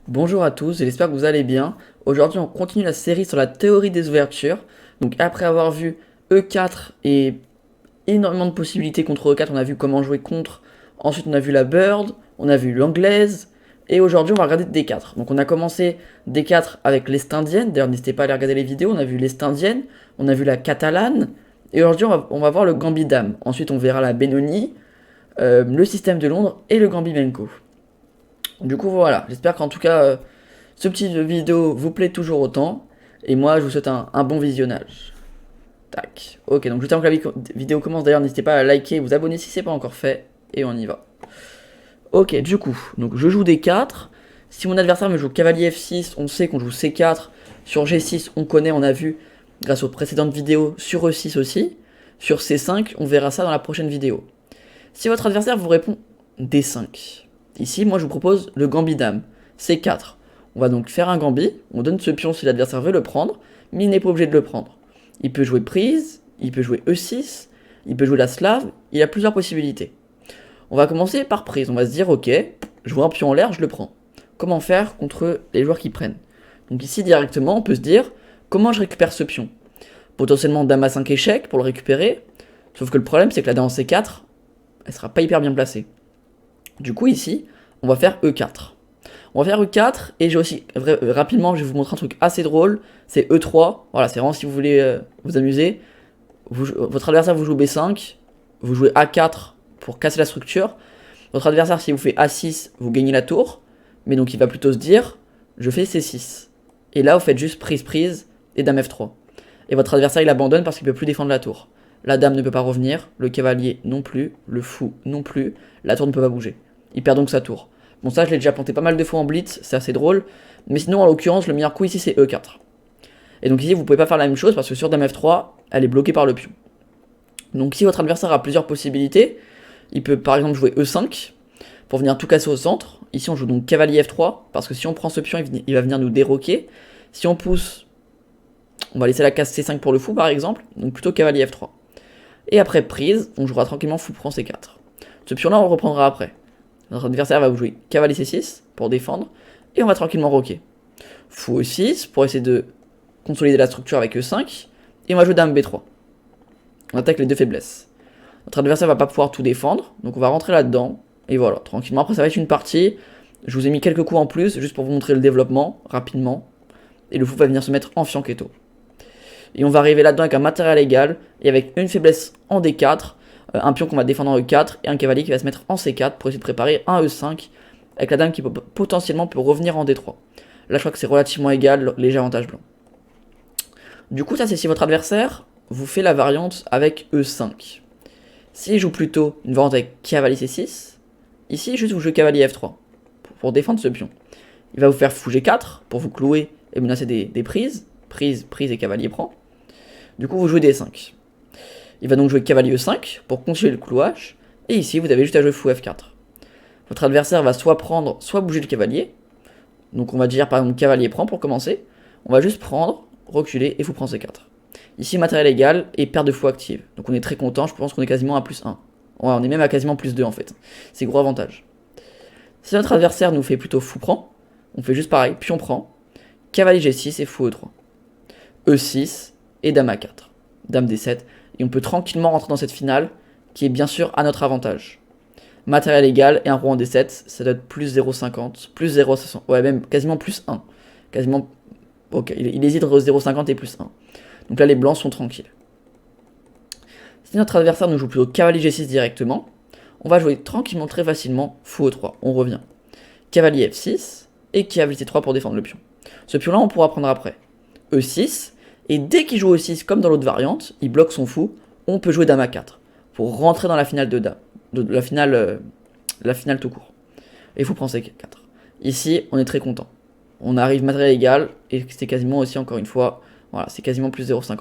Bonjour à tous, j'espère que vous allez bien. Aujourd'hui, on continue la série sur la théorie des ouvertures. Donc, après avoir vu E4 et énormément de possibilités contre E4, on a vu comment jouer contre. Ensuite, on a vu la bird, on a vu l'anglaise. Et aujourd'hui, on va regarder D4. Donc, on a commencé D4 avec l'Est indienne. D'ailleurs, n'hésitez pas à aller regarder les vidéos. On a vu l'Est indienne, on a vu la catalane. Et aujourd'hui, on va voir le gambit dame. Ensuite, on verra la Benoni, le système de Londres et le gambit Benko. Du coup, voilà. J'espère qu'en tout cas, ce petit vidéo vous plaît toujours autant. Et moi, je vous souhaite un bon visionnage. Tac. Ok, donc juste avant que la vidéo commence, d'ailleurs, n'hésitez pas à liker et vous abonner si c'est pas encore fait. Et on y va. Ok, du coup, donc je joue D4. Si mon adversaire me joue cavalier F6, on sait qu'on joue C4. Sur G6, on connaît, on a vu, grâce aux précédentes vidéos, sur E6 aussi. Sur C5, on verra ça dans la prochaine vidéo. Si votre adversaire vous répond D5, ici, moi je vous propose le gambit dame, C4. On va donc faire un gambit, on donne ce pion si l'adversaire veut le prendre, mais il n'est pas obligé de le prendre. Il peut jouer prise, il peut jouer E6, il peut jouer la slave, il y a plusieurs possibilités. On va commencer par prise, on va se dire ok, je vois un pion en l'air, je le prends. Comment faire contre les joueurs qui prennent? Donc ici directement, on peut se dire comment je récupère ce pion? Potentiellement dame à 5 échecs pour le récupérer, sauf que le problème c'est que la dame en C4, elle sera pas hyper bien placée. Du coup ici, on va faire E4. On va faire E4 et j'ai aussi, rapidement, je vais vous montrer un truc assez drôle, c'est E3, voilà, c'est vraiment si vous voulez vous amuser. Votre adversaire vous joue B5, vous jouez A4 pour casser la structure. Votre adversaire, si vous fait A6, vous gagnez la tour, mais donc il va plutôt se dire, je fais C6. Et là, vous faites juste prise et dame F3. Et votre adversaire, il abandonne parce qu'il ne peut plus défendre la tour. La dame ne peut pas revenir, le cavalier non plus, le fou non plus, la tour ne peut pas bouger. Il perd donc sa tour. Bon, ça, je l'ai déjà planté pas mal de fois en blitz, c'est assez drôle. Mais sinon, en l'occurrence, le meilleur coup ici, c'est E4. Et donc ici, vous pouvez pas faire la même chose parce que sur dame F3, elle est bloquée par le pion. Donc si votre adversaire a plusieurs possibilités, il peut par exemple jouer E5 pour venir tout casser au centre. Ici, on joue donc cavalier F3 parce que si on prend ce pion, il va venir nous déroquer. Si on pousse, on va laisser la case C5 pour le fou par exemple, donc plutôt cavalier F3. Et après prise, on jouera tranquillement fou prend C4. Ce pion-là, on le reprendra après. Notre adversaire va vous jouer cavalier C6 pour défendre, et on va tranquillement roquer. Fou E6 pour essayer de consolider la structure avec E5, et on va jouer dame B3. On attaque les deux faiblesses. Notre adversaire va pas pouvoir tout défendre, donc on va rentrer là-dedans, et voilà, tranquillement. Après, ça va être une partie. Je vous ai mis quelques coups en plus, juste pour vous montrer le développement, rapidement. Et le fou va venir se mettre en fianchetto. Et on va arriver là-dedans avec un matériel égal, et avec une faiblesse en D4, un pion qu'on va défendre en E4, et un cavalier qui va se mettre en C4 pour essayer de préparer un E5, avec la dame qui potentiellement peut revenir en D3. Là, je crois que c'est relativement égal, léger avantage blanc. Du coup, ça c'est si votre adversaire vous fait la variante avec E5. S'il joue plutôt une variante avec cavalier C6, ici juste vous jouez cavalier F3 pour défendre ce pion. Il va vous faire fou G4 pour vous clouer et menacer des prises. Prise et cavalier prend. Du coup, vous jouez D5. Il va donc jouer cavalier E5 pour continuer le clouage. Et ici, vous avez juste à jouer fou F4. Votre adversaire va soit prendre, soit bouger le cavalier. Donc on va dire par exemple cavalier prend pour commencer. On va juste prendre, reculer et fou prend C4. Ici, matériel égal et paire de fou active. Donc on est très content, je pense qu'on est quasiment à plus 1. Ouais, on est même à quasiment plus 2 en fait. C'est gros avantage. Si notre adversaire nous fait plutôt fou prend, on fait juste pareil, pion prend, cavalier G6 et fou E3. E6 et dame A4. Dame D7. Et on peut tranquillement rentrer dans cette finale qui est bien sûr à notre avantage. Matériel égal et un roi en D7, ça doit être plus 0,50, plus 0,60, ouais même quasiment plus 1. Quasiment, ok, il hésite entre 0,50 et plus 1. Donc là les blancs sont tranquilles. Si notre adversaire nous joue plutôt cavalier G6 directement, on va jouer tranquillement très facilement fou E3, on revient. Cavalier F6 et cavalier C3 pour défendre le pion. Ce pion là on pourra prendre après. E6, et dès qu'il joue E6 comme dans l'autre variante, il bloque son fou, on peut jouer dame A4 pour rentrer dans la finale de dame, la finale tout court. Et fou prend C4. Ici, on est très content. On arrive matériel égal et c'est quasiment aussi encore une fois, voilà, c'est quasiment plus 0,50.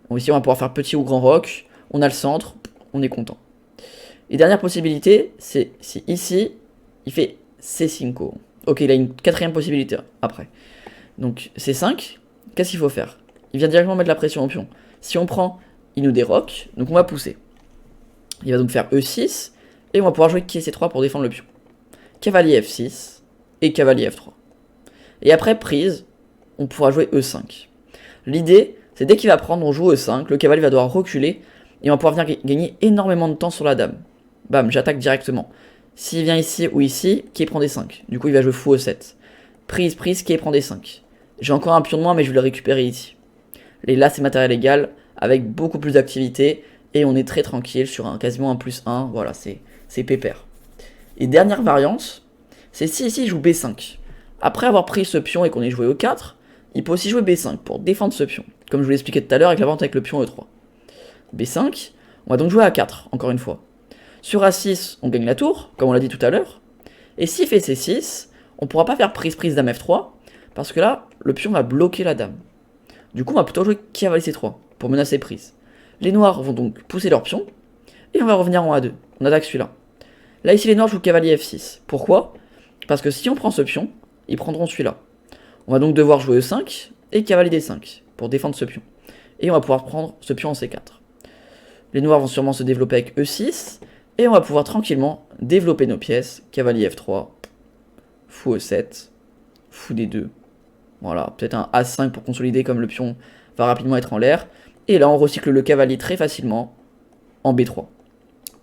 Donc ici, on va pouvoir faire petit ou grand rock. On a le centre, on est content. Et dernière possibilité, c'est si ici, il fait C5. Ok, il a une quatrième possibilité après. Donc C5, qu'est-ce qu'il faut faire? Il vient directement mettre la pression au pion. Si on prend, il nous déroque, donc on va pousser. Il va donc faire E6, et on va pouvoir jouer Quai C3 pour défendre le pion. Cavalier F6, et cavalier F3. Et après prise, on pourra jouer E5. L'idée, c'est dès qu'il va prendre, on joue E5, le cavalier va devoir reculer, et on va pouvoir venir gagner énormément de temps sur la dame. Bam, j'attaque directement. S'il vient ici ou ici, qui prend D5. Du coup, il va jouer fou E7. Prise, prise, qui prend D5. J'ai encore un pion de moins, mais je vais le récupérer ici. Et là, c'est matériel égal, avec beaucoup plus d'activité, et on est très tranquille sur quasiment un +1. Voilà, c'est pépère. Et dernière variante, c'est si ici il joue B5. Après avoir pris ce pion et qu'on ait joué E4, il peut aussi jouer B5 pour défendre ce pion. Comme je vous l'expliquais tout à l'heure avec la vente avec le pion E3. B5, on va donc jouer A4, encore une fois. Sur A6, on gagne la tour, comme on l'a dit tout à l'heure. Et s'il fait C6, on ne pourra pas faire prise-prise dame F3, parce que là, le pion va bloquer la dame. Du coup, on va plutôt jouer cavalier C3, pour menacer prise. Les noirs vont donc pousser leur pion, et on va revenir en A2. On attaque celui-là. Là, ici, les noirs jouent cavalier F6. Pourquoi? Parce que si on prend ce pion, ils prendront celui-là. On va donc devoir jouer E5 et cavalier D5 pour défendre ce pion. Et on va pouvoir prendre ce pion en C4. Les noirs vont sûrement se développer avec E6. Et on va pouvoir tranquillement développer nos pièces. Cavalier F3, fou E7, fou D2. Voilà, peut-être un A5 pour consolider comme le pion va rapidement être en l'air. Et là, on recycle le cavalier très facilement en B3.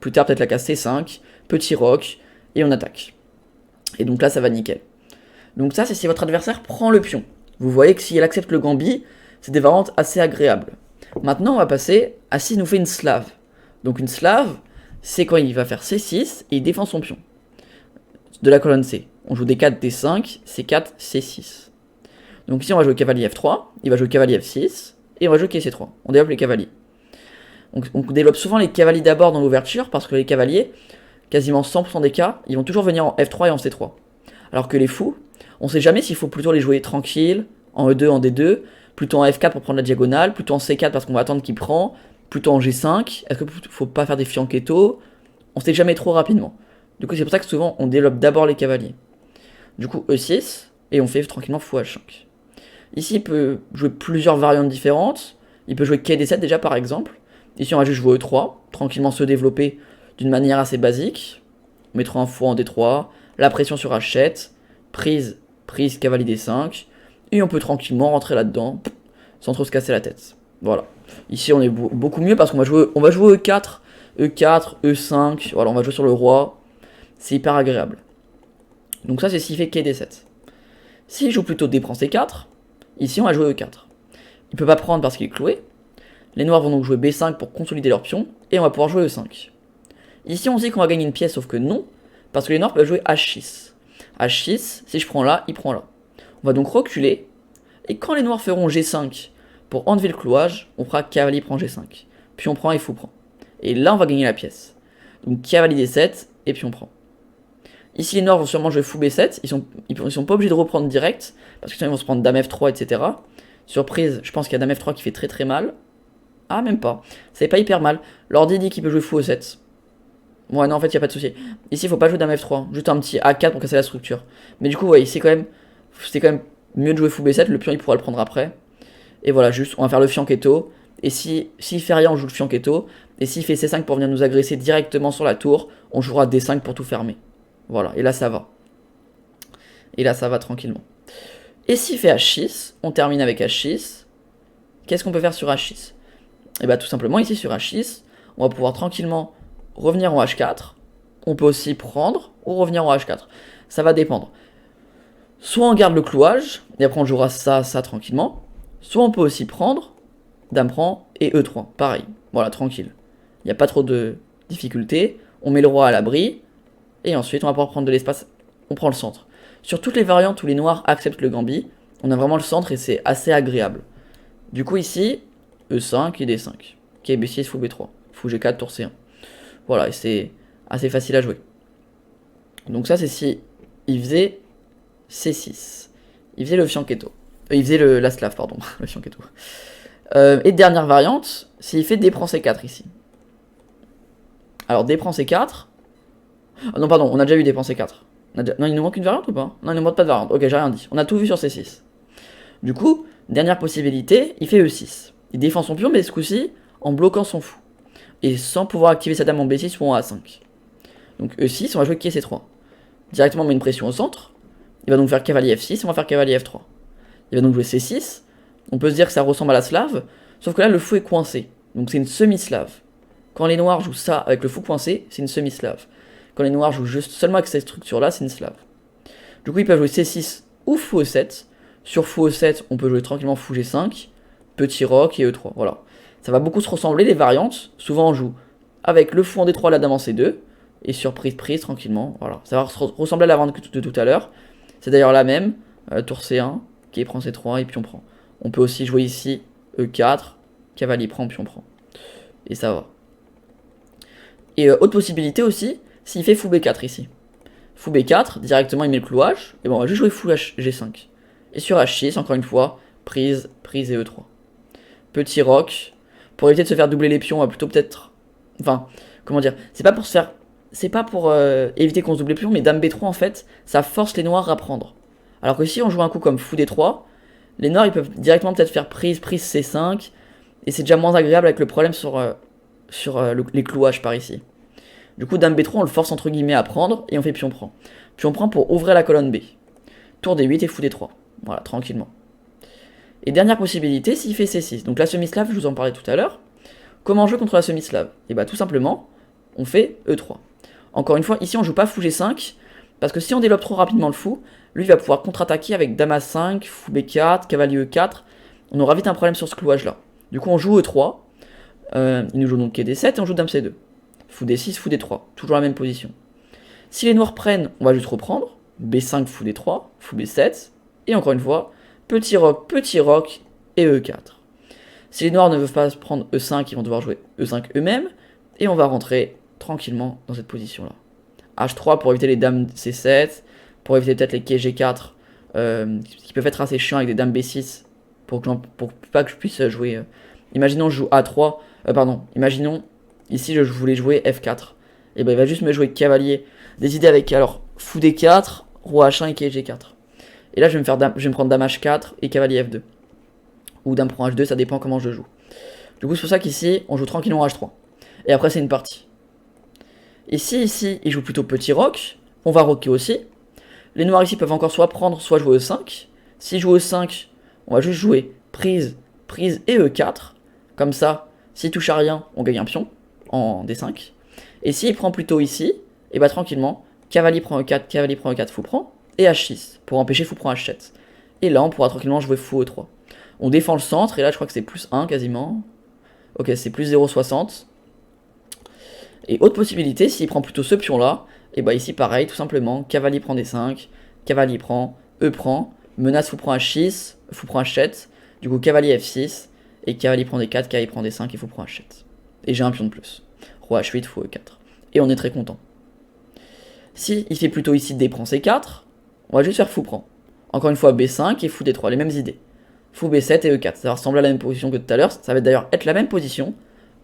Plus tard, peut-être la case C5, petit roc, et on attaque. Et donc là, ça va nickel. Donc ça, c'est si votre adversaire prend le pion. Vous voyez que s'il accepte le gambit, c'est des variantes assez agréables. Maintenant, on va passer à s'il nous fait une slave. Donc une slave, c'est quand il va faire C6 et il défend son pion. De la colonne C. On joue D4, D5, C4, C6. Donc ici, on va jouer cavalier F3, il va jouer cavalier F6, et on va jouer C3. On développe les cavaliers. On développe souvent les cavaliers d'abord dans l'ouverture, parce que les cavaliers, quasiment 100% des cas, ils vont toujours venir en F3 et en C3. Alors que les fous, on sait jamais s'il faut plutôt les jouer tranquille, en E2, en D2, plutôt en F4 pour prendre la diagonale, plutôt en C4 parce qu'on va attendre qu'il prend, plutôt en G5, est-ce qu'il faut pas faire des fianchettos? On sait jamais trop rapidement. Du coup, c'est pour ça que souvent, on développe d'abord les cavaliers. Du coup, E6, et on fait tranquillement fou H5. Ici, il peut jouer plusieurs variantes différentes. Il peut jouer Quai D7 déjà, par exemple. Ici, on va juste jouer E3, tranquillement se développer d'une manière assez basique. On mettra un fou en D3, la pression sur H7, prise, prise, cavalier D5, et on peut tranquillement rentrer là-dedans, sans trop se casser la tête. Voilà. Ici, on est beaucoup mieux parce qu'on va jouer E4, E4, E5, voilà, on va jouer sur le roi. C'est hyper agréable. Donc ça, c'est s'il fait Quai D7. S'il joue plutôt D prend C4, ici, on va jouer E4. Il peut pas prendre parce qu'il est cloué. Les noirs vont donc jouer B5 pour consolider leur pion, et on va pouvoir jouer E5. Ici, on sait qu'on va gagner une pièce, sauf que non, parce que les noirs peuvent jouer H6. H6, si je prends là, il prend là. On va donc reculer, et quand les noirs feront G5 pour enlever le clouage, on fera cavalier prend G5. Puis on prend et fou prend. Et là, on va gagner la pièce. Donc cavalier D7, et puis on prend. Ici, les noirs vont sûrement jouer fou B7, ils sont pas obligés de reprendre direct, parce que sinon ils vont se prendre dame F3, etc. Surprise, je pense qu'il y a dame F3 qui fait très très mal. Ah, même pas. C'est pas hyper mal. L'ordi dit qu'il peut jouer fou E7. Ouais, non, en fait, il a pas de souci. Ici, il faut pas jouer dame F3. Juste un petit A4 pour casser la structure. Mais du coup, ouais, c'est quand même mieux de jouer fou B7. Le pion, il pourra le prendre après. Et voilà, juste, on va faire le fianchetto. Et s'il fait rien, on joue le fianchetto. Et s'il fait C5 pour venir nous agresser directement sur la tour, on jouera D5 pour tout fermer. Voilà, et là, ça va. Et là, ça va tranquillement. Et s'il fait H6, on termine avec H6. Qu'est-ce qu'on peut faire sur H6? Et bah tout simplement ici sur H6, on va pouvoir tranquillement revenir en H4. On peut aussi prendre ou revenir en H4. Ça va dépendre. Soit on garde le clouage, et après on jouera ça tranquillement. Soit on peut aussi prendre, dame prend, et E3. Pareil, voilà, tranquille. Il n'y a pas trop de difficultés. On met le roi à l'abri, et ensuite on va pouvoir prendre de l'espace. On prend le centre. Sur toutes les variantes où les noirs acceptent le gambit, on a vraiment le centre et c'est assez agréable. Du coup ici, E5 et D5. Ok, B6, fou B3. Fou G4, tour C1. Voilà, et c'est assez facile à jouer. Donc ça, c'est si il faisait C6. Il faisait le fianchetto. Il faisait la slave, pardon. Le fianchetto. Et dernière variante, s'il fait D prend C4 ici. Alors, D prend C4. Ah non, pardon, on a déjà vu D prend C4. Non, il nous manque une variante ou pas? Non, il ne manque pas de variante. Ok, j'ai rien dit. On a tout vu sur C6. Du coup, dernière possibilité, il fait E6. Il défend son pion, mais ce coup-ci, en bloquant son fou. Et sans pouvoir activer sa dame en B6 ou en A5. Donc E6, on va jouer Quai C3. Directement, on met une pression au centre. Il va donc faire cavalier F6, on va faire cavalier F3. Il va donc jouer C6. On peut se dire que ça ressemble à la slave, sauf que là le fou est coincé. Donc c'est une semi-slave. Quand les noirs jouent ça avec le fou coincé, c'est une semi-slave. Quand les noirs jouent juste seulement avec cette structure-là, c'est une slave. Du coup, ils peuvent jouer C6 ou fou E7. Sur fou E7, on peut jouer tranquillement fou G5, petit roc et E3. Voilà. Ça va beaucoup se ressembler, les variantes. Souvent, on joue avec le fou en D3, la dame en C2. Et sur prise, tranquillement. Voilà. Ça va ressembler à la variante de tout à l'heure. C'est d'ailleurs la même. Tour C1, qui prend C3 et pion prend. On peut aussi jouer ici E4, cavalier prend, pion prend. Et ça va. Et autre possibilité aussi, s'il fait fou B4 ici. Fou B4, directement il met le clouage. Et bon, on va juste jouer fou G5. Et sur H6, encore une fois, prise et E3. Petit roc. Pour éviter de se faire doubler les pions, on va plutôt peut-être... Enfin, comment dire, c'est pas pour se faire... C'est pas pour éviter qu'on se double les pions, mais dame B3 en fait, ça force les noirs à prendre. Alors que si on joue un coup comme fou D3, les noirs ils peuvent directement peut-être faire prise C5, et c'est déjà moins agréable avec le problème sur les clouages par ici. Du coup, dame B3 on le force entre guillemets à prendre, et on fait pion prend. Pion prend pour ouvrir la colonne B. Tour D8 et fou D3. Voilà, tranquillement. Et dernière possibilité, s'il fait C6. Donc la semi-slave, je vous en parlais tout à l'heure. Comment jouer contre la semi-slave? Et bah tout simplement, on fait E3. Encore une fois, ici on joue pas fou G5, parce que si on développe trop rapidement le fou, lui il va pouvoir contre-attaquer avec dame A5, fou B4, cavalier E4. On aura vite un problème sur ce clouage là. Du coup on joue E3, il nous joue donc quai D7 et on joue dame C2. Fou D6, fou D3, toujours la même position. Si les noirs prennent, on va juste reprendre, B5, fou D3, fou B7, et encore une fois, petit roc et E4. Si les noirs ne veulent pas prendre E5, ils vont devoir jouer E5 eux-mêmes, et on va rentrer tranquillement dans cette position-là. H3 pour éviter les dames C7, pour éviter peut-être les quais G4, qui peuvent être assez chiants avec des dames B6, pour pas que je puisse jouer... imaginons je joue A3, imaginons, ici je voulais jouer F4, et ben il va juste me jouer cavalier, des idées avec, alors, fou D4, roi H1 et quai G4. Et là je vais me prendre dame H4 et cavalier F2. Ou dame prend H2, ça dépend comment je joue. Du coup c'est pour ça qu'ici, on joue tranquillement H3. Et après c'est une partie. Et si ici, il joue plutôt petit roc, on va rocker aussi. Les noirs ici peuvent encore soit prendre, soit jouer E5. S'il joue E5, on va juste jouer prise et E4. Comme ça, s'il touche à rien, on gagne un pion en D5. Et s'il prend plutôt ici, et bah tranquillement, cavalier prend E4, fou prend, et H6, pour empêcher fou prend H7. Et là, on pourra tranquillement jouer fou E3. On défend le centre, et là, je crois que c'est plus 1 quasiment. Ok, c'est plus 0,60. Et autre possibilité, s'il prend plutôt ce pion-là, et bah ici, pareil, tout simplement, cavalier prend D5, cavalier prend, E prend, menace fou prend H6, fou prend H7, du coup, cavalier F6, et cavalier prend D4, cavalier prend D5, et fou prend H7. Et j'ai un pion de plus. Roi H8, fou E4. Et on est très content. Si il fait plutôt ici D prend C4, on va juste faire fou prend. Encore une fois B5 et fou D3, les mêmes idées. Fou B7 et E4, ça va ressembler à la même position que tout à l'heure, ça va d'ailleurs être la même position.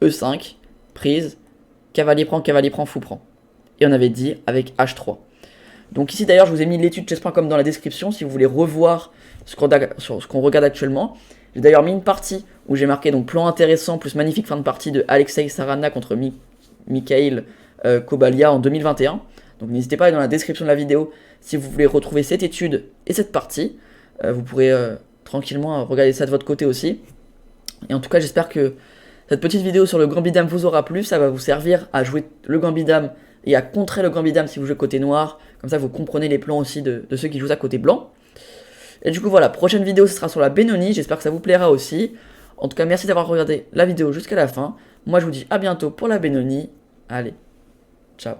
E5, prise, cavalier prend, fou prend. Et on avait dit avec H3. Donc ici d'ailleurs je vous ai mis l'étude chess.com dans la description si vous voulez revoir ce qu'on regarde actuellement. J'ai d'ailleurs mis une partie où j'ai marqué donc plan intéressant plus magnifique fin de partie de Alexei Sarana contre Mikhail Kobalia en 2021. Donc n'hésitez pas à aller dans la description de la vidéo si vous voulez retrouver cette étude et cette partie. Vous pourrez tranquillement regarder ça de votre côté aussi. Et en tout cas j'espère que cette petite vidéo sur le gambit dame vous aura plu. Ça va vous servir à jouer le gambit dame et à contrer le gambit dame si vous jouez côté noir. Comme ça vous comprenez les plans aussi de ceux qui jouent à côté blanc. Et du coup voilà, prochaine vidéo ce sera sur la Benoni. J'espère que ça vous plaira aussi. En tout cas merci d'avoir regardé la vidéo jusqu'à la fin. Moi je vous dis à bientôt pour la Benoni. Allez, ciao.